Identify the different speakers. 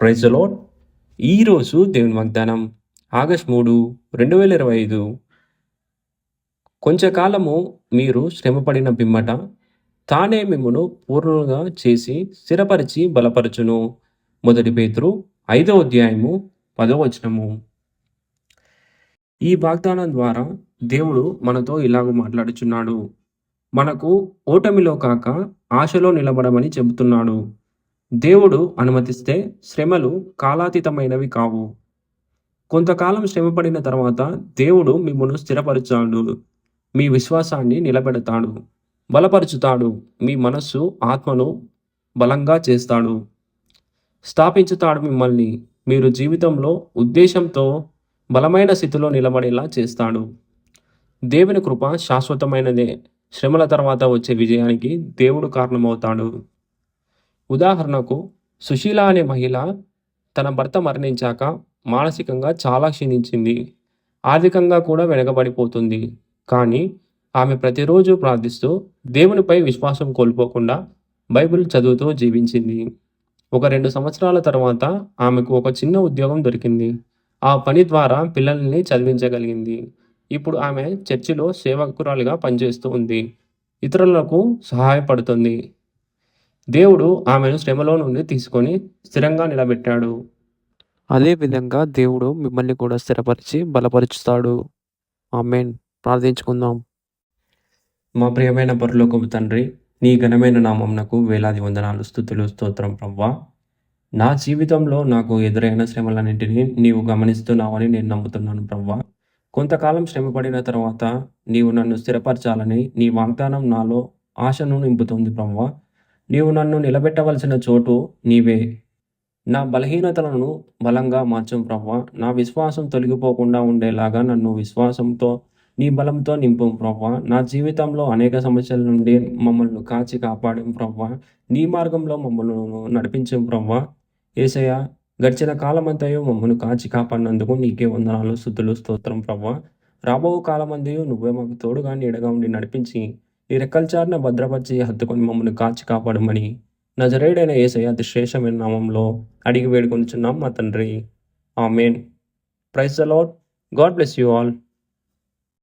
Speaker 1: Praise the lord. ఈరోజు దేవుని వాగ్దానం ఆగస్ట్ 3, 2025. కొంచెకాలము మీరు శ్రమపడిన పిమ్మట తానే మిమ్మును పూర్ణులుగా చేసి స్థిరపరిచి బలపరచును. 1 పేతురు 5వ అధ్యాయము 10వ వచనము. ఈ వాగ్దానం ద్వారా దేవుడు మనతో ఇలాగ మాట్లాడుచున్నాడు. మనకు ఓటమిలో కాక ఆశలో నిలబడమని చెబుతున్నాడు. దేవుడు అనుమతిస్తే శ్రమలు కాలాతీతమైనవి కావు. కొంతకాలం శ్రమపడిన తర్వాత దేవుడు మిమ్మును స్థిరపరుచాడు. మీ విశ్వాసాన్ని నిలబెడతాడు, బలపరుచుతాడు. మీ మనస్సు ఆత్మను బలంగా చేస్తాడు, స్థాపించుతాడు. మిమ్మల్ని మీరు జీవితంలో ఉద్దేశంతో బలమైన స్థితిలో నిలబడేలా చేస్తాడు. దేవుని కృప శాశ్వతమైనదే. శ్రమల తర్వాత వచ్చే విజయానికి దేవుడు కారణమవుతాడు. ఉదాహరణకు, సుశీల అనే మహిళ తన భర్త మరణించాక మానసికంగా చాలా క్షీణించింది. ఆర్థికంగా కూడా వెనకబడిపోతుంది. కానీ ఆమె ప్రతిరోజు ప్రార్థిస్తూ దేవునిపై విశ్వాసం కోల్పోకుండా బైబిల్ చదువుతూ జీవించింది. ఒక 2 సంవత్సరాల తర్వాత ఆమెకు ఒక చిన్న ఉద్యోగం దొరికింది. ఆ పని ద్వారా పిల్లల్ని చదివించగలిగింది. ఇప్పుడు ఆమె చర్చిలో సేవకురాలిగా పనిచేస్తూ ఉంది. ఇతరులకు సహాయపడుతుంది. దేవుడు ఆమెను శ్రమలో నుండి తీసుకొని స్థిరంగా నిలబెట్టాడు.
Speaker 2: అదేవిధంగా దేవుడు మిమ్మల్ని కూడా స్థిరపరిచి బలపరుచుతాడు. ఆమేన్. ప్రార్థించుకుందాం.
Speaker 1: మా ప్రియమైన పరలోకపు తండ్రి, నీ ఘనమైన నామమునకు వేలాది వందనాలు, స్తుతులు, స్తోత్రం ప్రవ్వా. నా జీవితంలో నాకు ఎదురైన శ్రమలన్నింటినీ నీవు గమనిస్తున్నావని నేను నమ్ముతున్నాను ప్రవ్వా. కొంతకాలం శ్రమపడిన తర్వాత నీవు నన్ను స్థిరపరచాలని నీ వాగ్దానం నాలో ఆశను నింపుతుంది ప్రవ్వా. నీవు నన్ను నిలబెట్టవలసిన చోటు నీవే. నా బలహీనతలను బలంగా మార్చం ప్రవ్వా. నా విశ్వాసం తొలగిపోకుండా ఉండేలాగా నన్ను విశ్వాసంతో నీ బలంతో నింపం ప్రవ్వా. నా జీవితంలో అనేక సమస్యల నుండి మమ్మల్ని కాచి కాపాడం ప్రవ్వా. నీ మార్గంలో మమ్మల్ని నడిపించం ప్రవ్వా. యేసయ్య, గడిచిన కాలమంతయు మమ్మల్ని కాచి కాపాడినందుకు నీకే వందనాలు, స్తుతులు, స్తోత్రం ప్రవ్వా. రాబో కాలమంతయు నువ్వే మాకు తోడుగా నీడగా ఉండి నడిపించి నీ రెక్కల చాటున భద్రపరిచి హత్తుకొని మమ్మల్ని కాచి కాపాడమని నజరేయుడైన యేసయ్య అతి శ్రేష్టమైన నామంలో అడిగి వేడుకొనుచున్నాం మా తండ్రి. ఆమేన్. Praise the Lord. God bless you all.